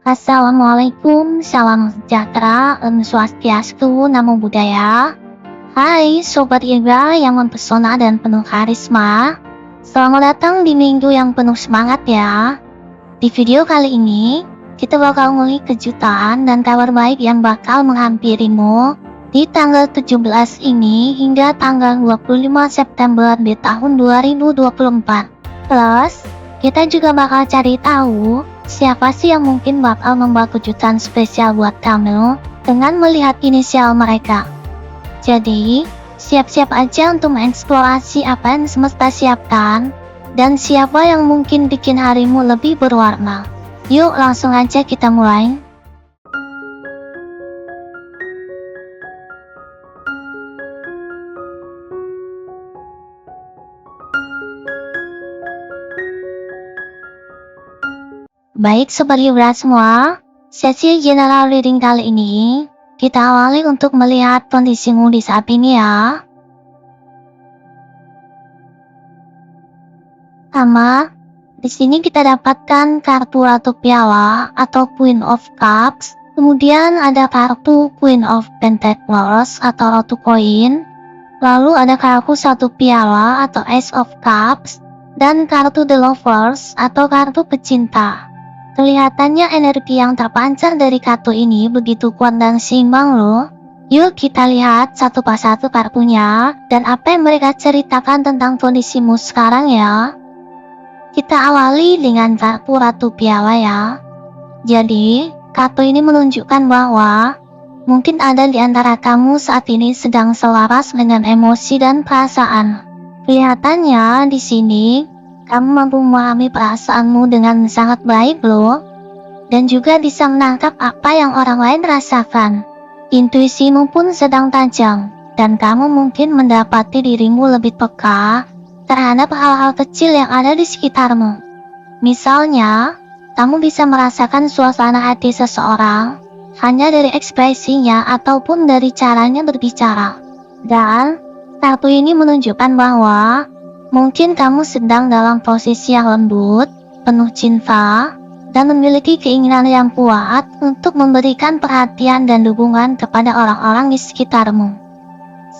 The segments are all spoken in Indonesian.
Assalamualaikum, salam sejahtera, swastiastu, namo buddhaya. Hai Sobat Ibra yang mempesona dan penuh karisma. Selamat datang di minggu yang penuh semangat ya. Di video kali ini, kita bakal ngulik kejutan dan kabar baik yang bakal menghampirimu di tanggal 17 ini hingga tanggal 25 September di tahun 2024. Plus, kita juga bakal cari tahu siapa sih yang mungkin bakal membawa kejutan spesial buat kamu dengan melihat inisial mereka. Jadi, siap-siap aja untuk mengeksplorasi apa yang semesta siapkan dan siapa yang mungkin bikin harimu lebih berwarna. Yuk langsung aja kita mulai. Baik Sobat Libra semua, sesi general reading kali ini kita awali untuk melihat kondisimu di saat ini ya. Di sini kita dapatkan kartu Ratu Piala atau Queen of Cups, kemudian ada kartu Queen of Pentacles atau Ratu Koin, lalu ada kartu Satu Piala atau Ace of Cups, dan kartu The Lovers atau kartu pecinta. Kelihatannya energi yang terpancar dari kartu ini begitu kuat dan seimbang loh. Yuk kita lihat satu persatu kartunya dan apa yang mereka ceritakan tentang kondisimu sekarang ya. Kita awali dengan kartu Ratu Piala ya. Jadi, kartu ini menunjukkan bahwa mungkin ada di antara kamu saat ini sedang selaras dengan emosi dan perasaan. Kelihatannya di sini kamu mampu memahami perasaanmu dengan sangat baik loh, dan juga bisa menangkap apa yang orang lain rasakan. Intuisimu pun sedang tajam, dan kamu mungkin mendapati dirimu lebih peka terhadap hal-hal kecil yang ada di sekitarmu. Misalnya, kamu bisa merasakan suasana hati seseorang hanya dari ekspresinya ataupun dari caranya berbicara. Dan kartu ini menunjukkan bahwa mungkin kamu sedang dalam posisi yang lembut, penuh cinta, dan memiliki keinginan yang kuat untuk memberikan perhatian dan dukungan kepada orang-orang di sekitarmu.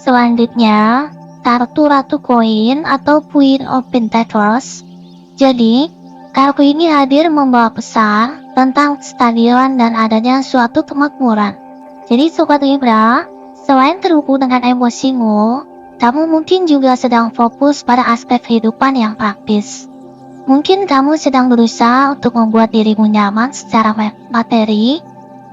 Selanjutnya, kartu Ratu Koin atau Queen of Pentacles. Jadi, kartu ini hadir membawa pesan tentang kestabilan dan adanya suatu kemakmuran. Jadi Sobat Libra, selain terhubung dengan emosimu, kamu mungkin juga sedang fokus pada aspek kehidupan yang praktis. Mungkin kamu sedang berusaha untuk membuat dirimu nyaman secara materi,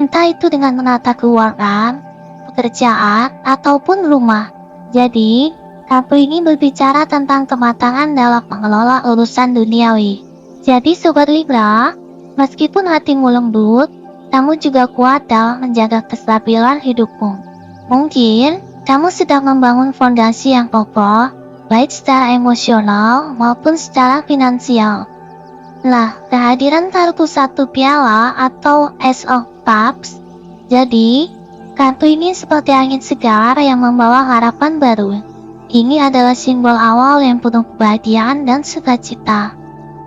entah itu dengan menata keuangan, pekerjaan, ataupun rumah. Jadi, kartu ini berbicara tentang kematangan dalam mengelola urusan duniawi. Jadi Sobat Libra, meskipun hatimu lembut, kamu juga kuat dalam menjaga kestabilan hidupmu. Mungkin kamu sedang membangun fondasi yang kokoh, baik secara emosional maupun secara finansial. Nah, kehadiran kartu Satu Piala atau Ace of Cups, jadi kartu ini seperti angin segar yang membawa harapan baru. Ini adalah simbol awal yang penuh kebahagiaan dan sukacita.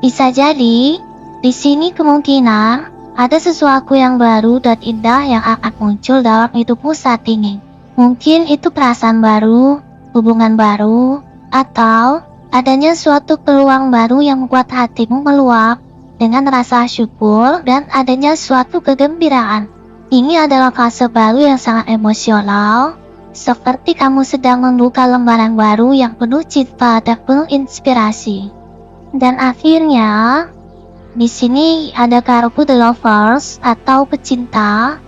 Bisa jadi, di sini kemungkinan ada sesuatu yang baru dan indah yang akan muncul dalam hidupmu saat ini. Mungkin itu perasaan baru, hubungan baru, atau adanya suatu peluang baru yang membuat hatimu meluap dengan rasa syukur dan adanya suatu kegembiraan. Ini adalah fase baru yang sangat emosional, seperti kamu sedang membuka lembaran baru yang penuh cita dan penuh inspirasi. Dan akhirnya, di sini ada kartu The Lovers atau pecinta.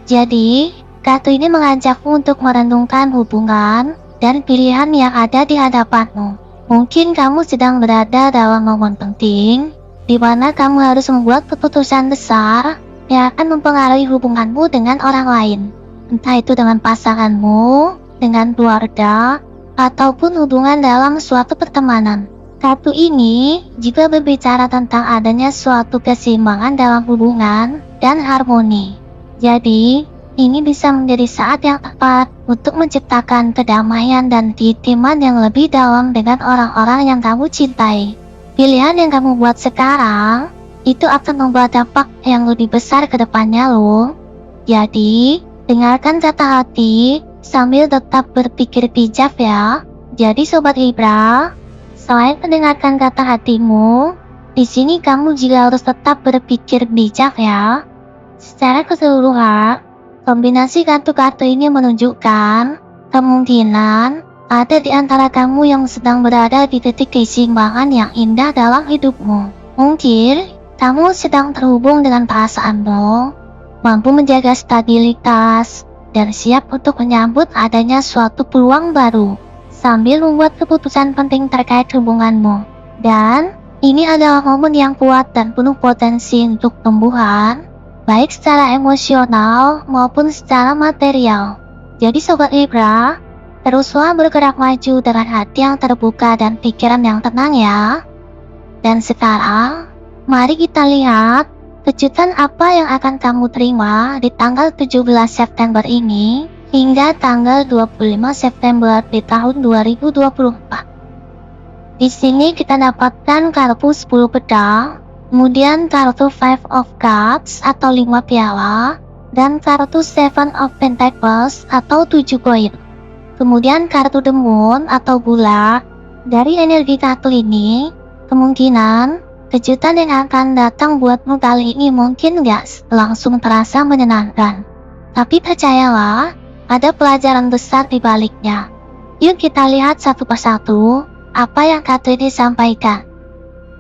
Jadi, kartu ini mengajakmu untuk merenungkan hubungan dan pilihan yang ada di hadapanmu. Mungkin kamu sedang berada dalam momen penting, di mana kamu harus membuat keputusan besar yang akan mempengaruhi hubunganmu dengan orang lain. Entah itu dengan pasanganmu, dengan keluarga, ataupun hubungan dalam suatu pertemanan. Kartu ini juga berbicara tentang adanya suatu keseimbangan dalam hubungan dan harmoni. Jadi, ini bisa menjadi saat yang tepat untuk menciptakan kedamaian dan keintiman yang lebih dalam dengan orang-orang yang kamu cintai. Pilihan yang kamu buat sekarang itu akan membawa dampak yang lebih besar ke depannya loh. Jadi, dengarkan kata hati sambil tetap berpikir bijak ya. Jadi Sobat Libra, selain mendengarkan kata hatimu, di sini kamu juga harus tetap berpikir bijak ya. Secara keseluruhan, kombinasi kartu-kartu ini menunjukkan kemungkinan ada di antara kamu yang sedang berada di titik keseimbangan yang indah dalam hidupmu. Mungkin kamu sedang terhubung dengan perasaanmu, mampu menjaga stabilitas, dan siap untuk menyambut adanya suatu peluang baru, sambil membuat keputusan penting terkait hubunganmu. Dan ini adalah momen yang kuat dan penuh potensi untuk tumbuhan, baik secara emosional maupun secara material. Jadi Sobat Libra, teruslah bergerak maju dengan hati yang terbuka dan pikiran yang tenang ya. Dan sekarang, mari kita lihat kejutan apa yang akan kamu terima di tanggal 17 September ini hingga tanggal 25 September di tahun 2024. Di sini kita dapatkan kartu 10 pedang, kemudian kartu 5 of Cups atau 5 piala, dan kartu 7 of Pentacles atau 7 koin. Kemudian kartu The Moon atau bulan. Dari energi kartu ini, kemungkinan kejutan yang akan datang buatmu kali ini mungkin gak langsung terasa menyenangkan. Tapi percayalah, ada pelajaran besar di baliknya. Yuk kita lihat satu persatu apa yang kartu ini sampaikan.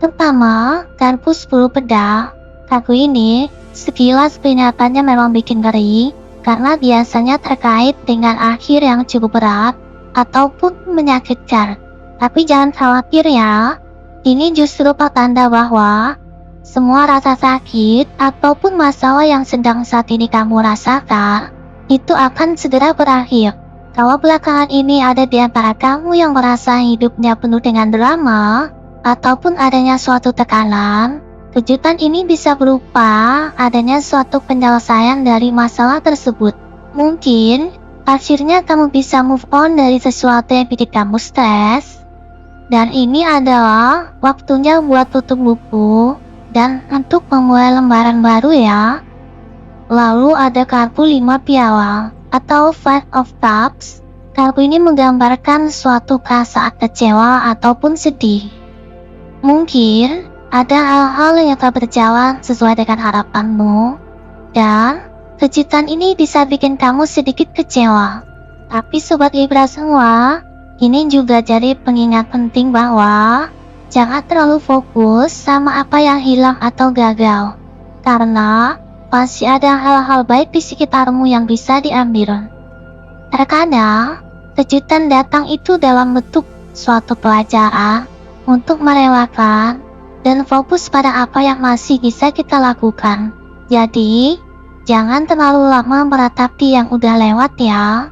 Pertama, kartu 10 pedang. Kartu ini sekilas kelihatannya memang bikin ngeri, karena biasanya terkait dengan akhir yang cukup berat ataupun menyakitkan. Tapi jangan khawatir ya, ini justru pertanda bahwa semua rasa sakit ataupun masalah yang sedang saat ini kamu rasakan itu akan segera berakhir. Kalau belakangan ini ada di antara kamu yang merasa hidupnya penuh dengan drama ataupun adanya suatu tekanan, kejutan ini bisa berupa adanya suatu penyelesaian dari masalah tersebut. Mungkin akhirnya kamu bisa move on dari sesuatu yang bikin kamu stres. Dan ini adalah waktunya buat tutup buku dan untuk memulai lembaran baru ya. Lalu ada kartu 5 piala atau 5 of Cups. Kartu ini menggambarkan suatu perasaan kecewa ataupun sedih. Mungkin ada hal-hal yang tak berjalan sesuai dengan harapanmu, dan kejutan ini bisa bikin kamu sedikit kecewa. Tapi Sobat Libra semua, ini juga jadi pengingat penting bahwa jangan terlalu fokus sama apa yang hilang atau gagal, karena pasti ada hal-hal baik di sekitarmu yang bisa diambil. Terkadang, kejutan datang itu dalam bentuk suatu pelajaran untuk merelakan dan fokus pada apa yang masih bisa kita lakukan. Jadi, jangan terlalu lama meratapi yang udah lewat ya.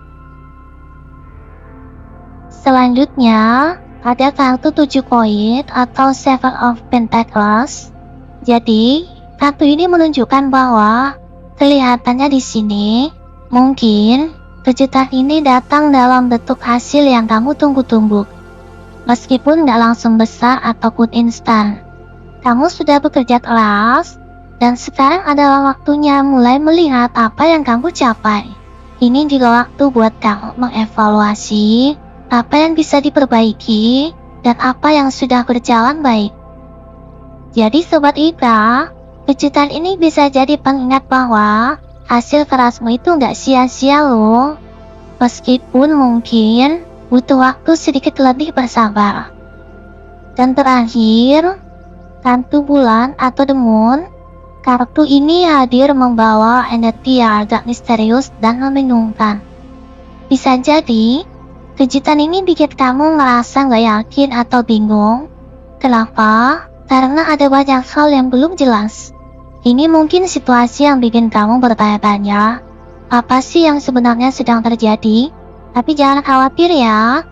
Selanjutnya, ada kartu 7 koin atau 7 of Pentacles. Jadi, kartu ini menunjukkan bahwa kelihatannya di sini mungkin kejutan ini datang dalam bentuk hasil yang kamu tunggu-tunggu. Meskipun gak langsung besar ataupun instan, kamu sudah bekerja keras dan sekarang adalah waktunya mulai melihat apa yang kamu capai. Ini juga waktu buat kamu mengevaluasi apa yang bisa diperbaiki dan apa yang sudah berjalan baik. Jadi Sobat Libra, kejutan ini bisa jadi pengingat bahwa hasil kerasmu itu gak sia-sia loh. Meskipun mungkin butuh waktu sedikit lebih bersabar. Dan terakhir, kartu bulan atau The Moon. Kartu ini hadir membawa energi yang agak misterius dan membingungkan. Bisa jadi kejutan ini bikin kamu ngerasa gak yakin atau bingung. Kenapa? Karena ada banyak hal yang belum jelas. Ini mungkin situasi yang bikin kamu bertanya-tanya, apa sih yang sebenarnya sedang terjadi? Tapi jangan khawatir ya.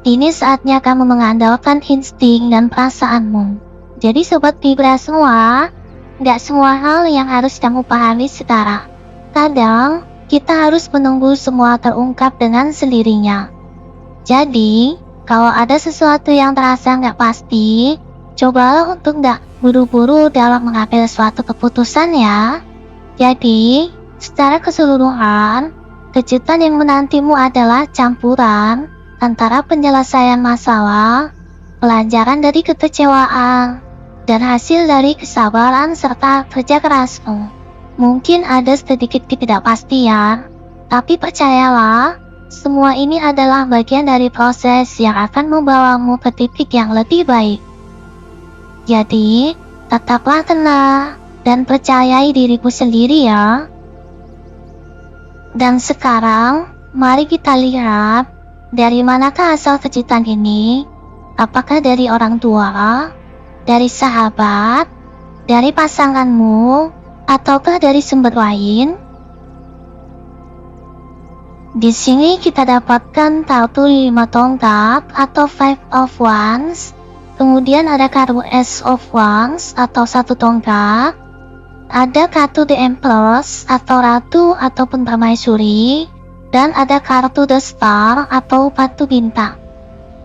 Ini saatnya kamu mengandalkan insting dan perasaanmu. Jadi Sobat Libra semua, gak semua hal yang harus kamu pahami sekarang. Kadang, kita harus menunggu semua terungkap dengan sendirinya. Jadi, kalau ada sesuatu yang terasa nggak pasti, cobalah untuk nggak buru-buru dalam mengambil suatu keputusan ya. Jadi, secara keseluruhan, kejutan yang menantimu adalah campuran antara penyelesaian masalah, pelajaran dari kekecewaan, dan hasil dari kesabaran serta kerja kerasmu. Mungkin ada sedikit ketidakpastian, tapi percayalah, semua ini adalah bagian dari proses yang akan membawamu ke titik yang lebih baik. Jadi, tetaplah tenang dan percayai dirimu sendiri ya. Dan sekarang, mari kita lihat dari manakah asal kejutan ini. Apakah dari orang tua, dari sahabat, dari pasanganmu, ataukah dari sumber lain? Di sini kita dapatkan kartu 5 tongkat atau 5 of wands. Kemudian ada kartu Ace of Wands atau 1 tongkat. Ada kartu The Empress atau Ratu ataupun Permaisuri. Dan ada kartu The Star atau Batu Bintang.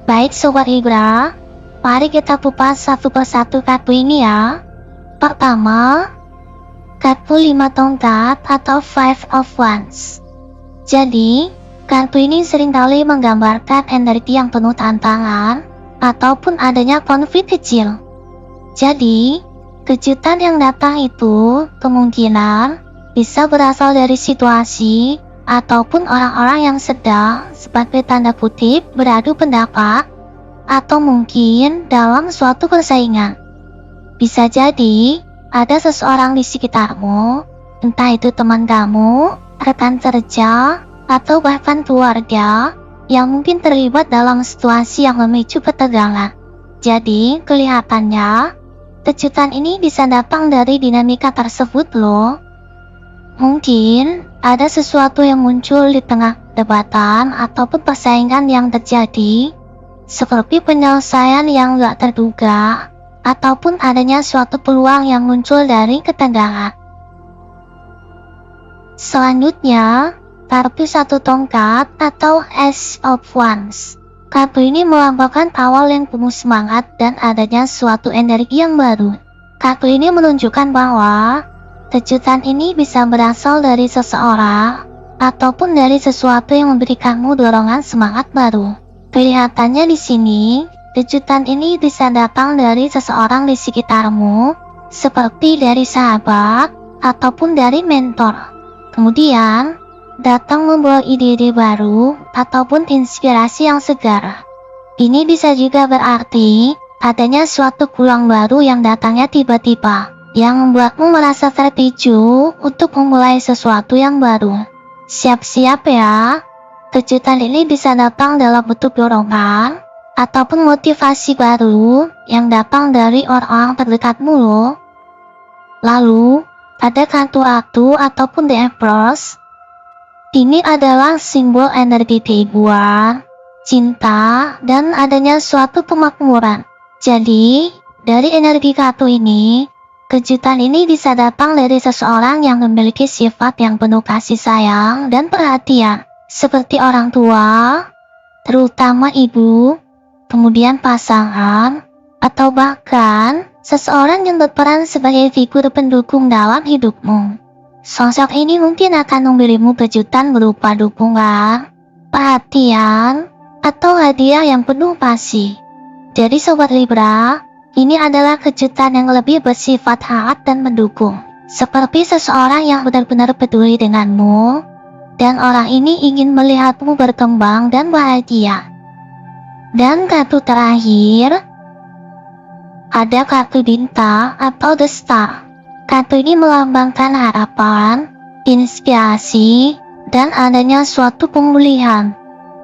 Baik Sobat Libra, mari kita kupas satu persatu kartu ini ya. Pertama, kartu 5 tongkat atau 5 of Wands. Jadi, kartu ini seringkali menggambarkan energi yang penuh tantangan ataupun adanya konflik kecil. Jadi, kejutan yang datang itu kemungkinan bisa berasal dari situasi ataupun orang-orang yang sedang sebagai tanda kutip beradu pendapat atau mungkin dalam suatu persaingan. Bisa jadi ada seseorang di sekitarmu, entah itu teman kamu, rekan kerja, atau bahkan keluarga yang mungkin terlibat dalam situasi yang memicu ketegangan. Jadi kelihatannya kejutan ini bisa datang dari dinamika tersebut loh. Mungkin ada sesuatu yang muncul di tengah debatan ataupun persaingan yang terjadi, seperti penyelesaian yang gak terduga, ataupun adanya suatu peluang yang muncul dari ketegangan. Selanjutnya, kartu 1 tongkat atau Ace of Wands. Kartu ini melambangkan awal yang penuh semangat dan adanya suatu energi yang baru. Kartu ini menunjukkan bahwa kejutan ini bisa berasal dari seseorang ataupun dari sesuatu yang memberikanmu dorongan semangat baru. Kelihatannya di sini, kejutan ini bisa datang dari seseorang di sekitarmu, seperti dari sahabat ataupun dari mentor. Kemudian, datang membawa ide-ide baru ataupun inspirasi yang segar. Ini bisa juga berarti adanya suatu peluang baru yang datangnya tiba-tiba, yang membuatmu merasa terpicu untuk memulai sesuatu yang baru. Siap-siap ya, kejutan ini bisa datang dalam bentuk dorongan ataupun motivasi baru yang datang dari orang-orang terdekatmu loh. Lalu, ada kartu Ratu ataupun The Empress. Ini adalah simbol energi keibuan, cinta, dan adanya suatu pemakmuran. Jadi, dari energi kartu ini, kejutan ini bisa datang dari seseorang yang memiliki sifat yang penuh kasih sayang dan perhatian, seperti orang tua, terutama ibu, kemudian pasangan, atau bahkan seseorang yang berperan sebagai figur pendukung dalam hidupmu. Sosok ini mungkin akan memberimu kejutan berupa dukungan, perhatian, atau hadiah yang penuh kasih. Jadi Sobat Libra, ini adalah kejutan yang lebih bersifat hangat dan mendukung. Seperti seseorang yang benar-benar peduli denganmu, dan orang ini ingin melihatmu berkembang dan bahagia. Dan kartu terakhir, ada kartu bintang atau The Star. Kartu ini melambangkan harapan, inspirasi, dan adanya suatu pemulihan.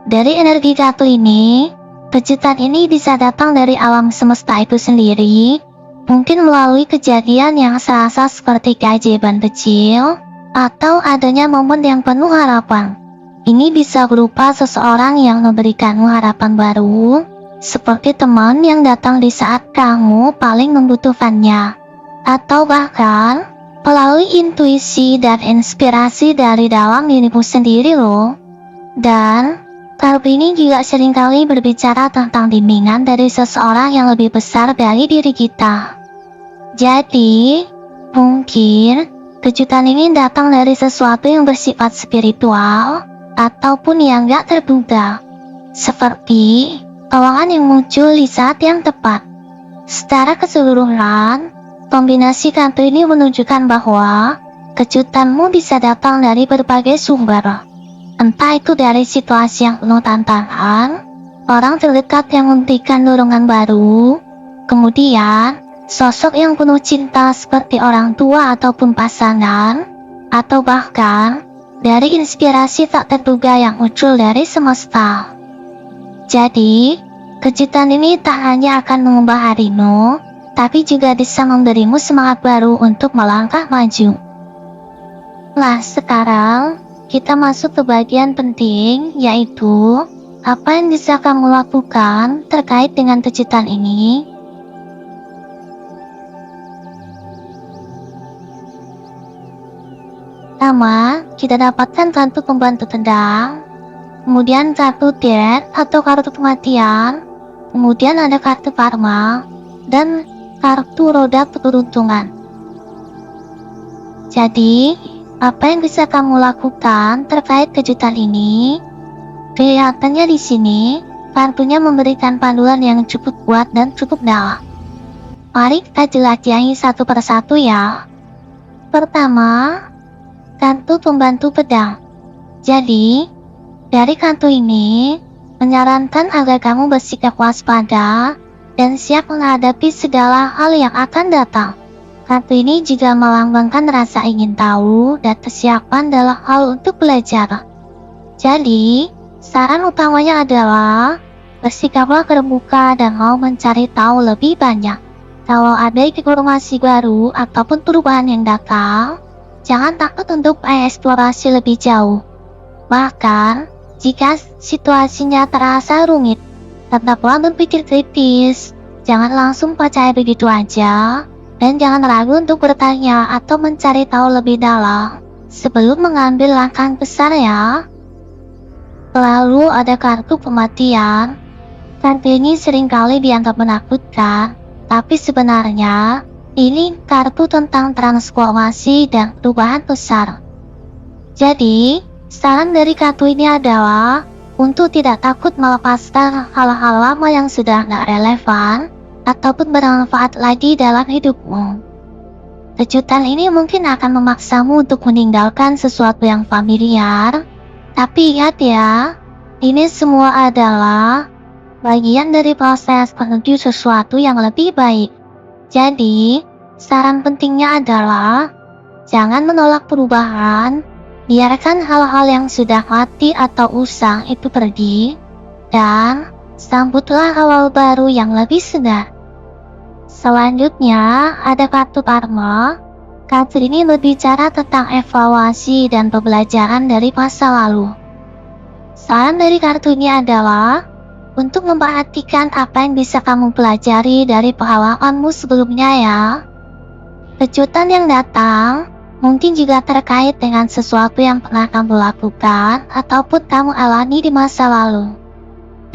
Dari energi kartu ini, kejutan ini bisa datang dari alam semesta itu sendiri, mungkin melalui kejadian yang serasa seperti keajaiban kecil, atau adanya momen yang penuh harapan. Ini bisa berupa seseorang yang memberikanmu harapan baru, seperti teman yang datang di saat kamu paling membutuhkannya. Atau bahkan melalui intuisi dan inspirasi dari dalam dirimu sendiri loh. Dan kartu ini juga seringkali berbicara tentang bimbingan dari seseorang yang lebih besar dari diri kita. Jadi, mungkin kejutan ini datang dari sesuatu yang bersifat spiritual ataupun yang gak terduga. Seperti tawaran yang muncul di saat yang tepat. Secara keseluruhan, kombinasi kartu ini menunjukkan bahwa kejutanmu bisa datang dari berbagai sumber. Entah itu dari situasi yang penuh tantangan, orang terdekat yang memberikan dorongan baru, kemudian sosok yang penuh cinta seperti orang tua ataupun pasangan, atau bahkan dari inspirasi tak terduga yang muncul dari semesta. Jadi, kejutan ini tak hanya akan mengubah harimu, tapi juga bisa memberimu semangat baru untuk melangkah maju. Nah, sekarang kita masuk ke bagian penting, yaitu apa yang bisa kamu lakukan terkait dengan kejutan ini. Pertama, kita dapatkan kartu pembantu pedang, kemudian kartu death atau kartu kematian, kemudian ada kartu karma, dan kartu roda keberuntungan. Jadi, apa yang bisa kamu lakukan terkait kejutan ini? Kelihatannya di sini, kartunya memberikan panduan yang cukup kuat dan cukup dalam. Mari kita jelajahi satu persatu ya. Pertama, kartu pembantu pedang. Jadi, dari kartu ini menyarankan agar kamu bersikap waspada dan siap menghadapi segala hal yang akan datang. Kartu ini juga melambangkan rasa ingin tahu dan kesiapan dalam hal untuk belajar. Jadi, saran utamanya adalah bersikaplah terbuka dan mau mencari tahu lebih banyak. Kalau ada informasi baru ataupun perubahan yang datang, jangan takut untuk mengeksplorasi lebih jauh. Bahkan, jika situasinya terasa rumit, tetaplah berpikir kritis. Jangan langsung percaya begitu aja, dan jangan ragu untuk bertanya atau mencari tahu lebih dalam sebelum mengambil langkah besar ya. Lalu ada kartu kematian. Kartu ini seringkali dianggap menakutkan, tapi sebenarnya ini kartu tentang transformasi dan perubahan besar. Jadi, saran dari kartu ini adalah untuk tidak takut melepaskan hal-hal lama yang sudah tidak relevan ataupun bermanfaat lagi dalam hidupmu. Kejutan ini mungkin akan memaksamu untuk meninggalkan sesuatu yang familiar, tapi ingat ya, ini semua adalah bagian dari proses menuju sesuatu yang lebih baik. Jadi, saran pentingnya adalah jangan menolak perubahan, biarkan hal-hal yang sudah mati atau usang itu pergi, dan sambutlah awal baru yang lebih segar. Selanjutnya, ada kartu karma. Kartu ini berbicara tentang evaluasi dan pembelajaran dari masa lalu. Saran dari kartu ini adalah untuk memperhatikan apa yang bisa kamu pelajari dari pengalamanmu sebelumnya ya. Kejutan yang datang mungkin juga terkait dengan sesuatu yang pernah kamu lakukan ataupun kamu alami di masa lalu.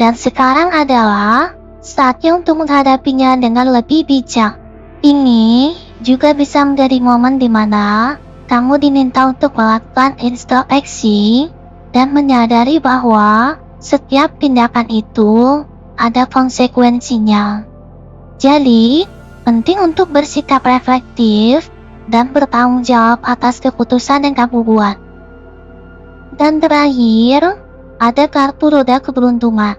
Dan sekarang adalah saatnya untuk menghadapinya dengan lebih bijak. Ini juga bisa menjadi momen di mana kamu diminta untuk melakukan introspeksi dan menyadari bahwa setiap tindakan itu ada konsekuensinya. Jadi, penting untuk bersikap reflektif dan bertanggung jawab atas keputusan yang kamu buat. Dan terakhir, ada kartu roda keberuntungan.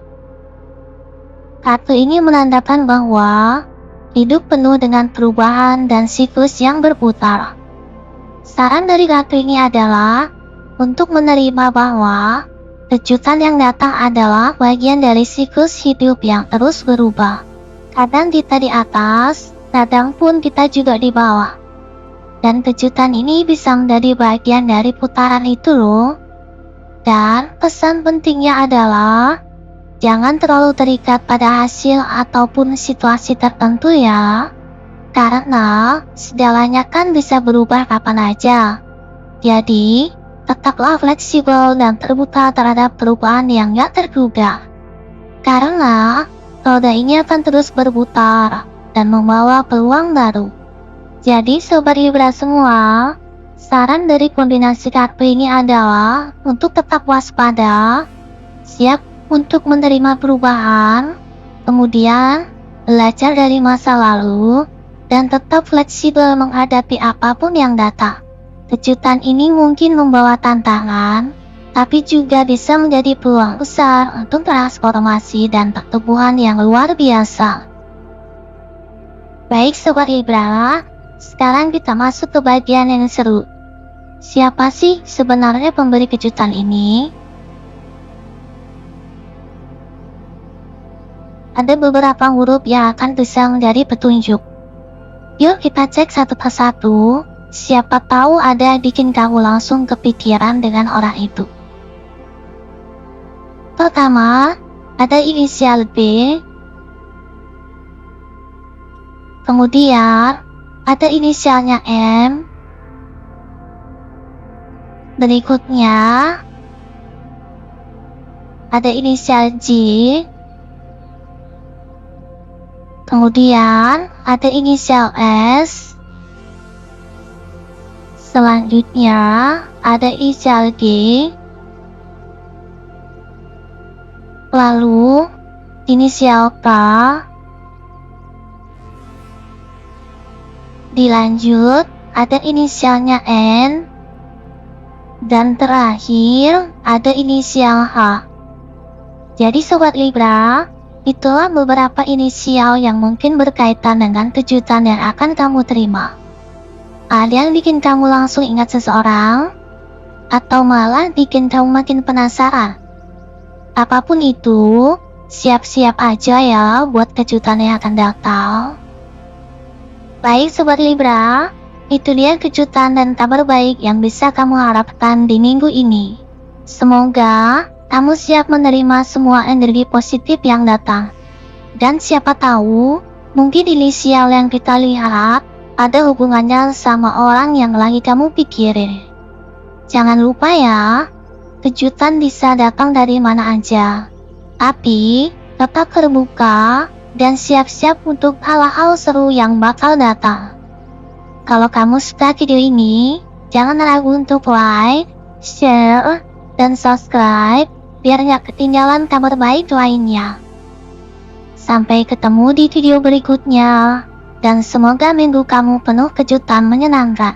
Kartu ini menandakan bahwa hidup penuh dengan perubahan dan siklus yang berputar. Saran dari kartu ini adalah untuk menerima bahwa kejutan yang datang adalah bagian dari siklus hidup yang terus berubah. Kadang kita di atas, kadang pun kita juga di bawah. Dan kejutan ini bisa menjadi bagian dari putaran itu loh. Dan pesan pentingnya adalah jangan terlalu terikat pada hasil ataupun situasi tertentu ya. Karena segalanya kan bisa berubah kapan aja. Jadi, tetaplah fleksibel dan terbuka terhadap perubahan yang gak terduga. Karena roda ini akan terus berputar dan membawa peluang baru. Jadi Sobat Libra semua, saran dari kombinasi kartu ini adalah untuk tetap waspada, siap untuk menerima perubahan, kemudian belajar dari masa lalu, dan tetap fleksibel menghadapi apapun yang datang. Kejutan ini mungkin membawa tantangan, tapi juga bisa menjadi peluang besar untuk transformasi dan pertumbuhan yang luar biasa. Baik Sobat Libra, sekarang kita masuk ke bagian yang seru. Siapa sih sebenarnya pemberi kejutan ini? Ada beberapa huruf yang akan bisa menjadi petunjuk. Yuk kita cek satu persatu, siapa tahu ada yang bikin kamu langsung kepikiran dengan orang itu. Pertama, ada inisial B. Kemudian, ada inisialnya M. Berikutnya, ada inisial J. Kemudian ada inisial S. Selanjutnya ada inisial G. Lalu inisial K. Dilanjut ada inisialnya N. Dan terakhir ada inisial H. Jadi Sobat Libra, itulah beberapa inisial yang mungkin berkaitan dengan kejutan yang akan kamu terima. Ada yang bikin kamu langsung ingat seseorang, atau malah bikin kamu makin penasaran. Apapun itu, siap-siap aja ya buat kejutan yang akan datang. Baik Sobat Libra, itu dia kejutan dan kabar baik yang bisa kamu harapkan di minggu ini. Semoga kamu siap menerima semua energi positif yang datang. Dan siapa tahu, mungkin inisial yang kita lihat ada hubungannya sama orang yang lagi kamu pikirin. Jangan lupa ya, kejutan bisa datang dari mana aja. Tapi, tetap terbuka dan siap-siap untuk hal-hal seru yang bakal datang. Kalau kamu suka video ini, jangan ragu untuk like, share, dan subscribe biar gak ketinggalan kabar baik lainnya. Sampai ketemu di video berikutnya, dan semoga minggu kamu penuh kejutan menyenangkan.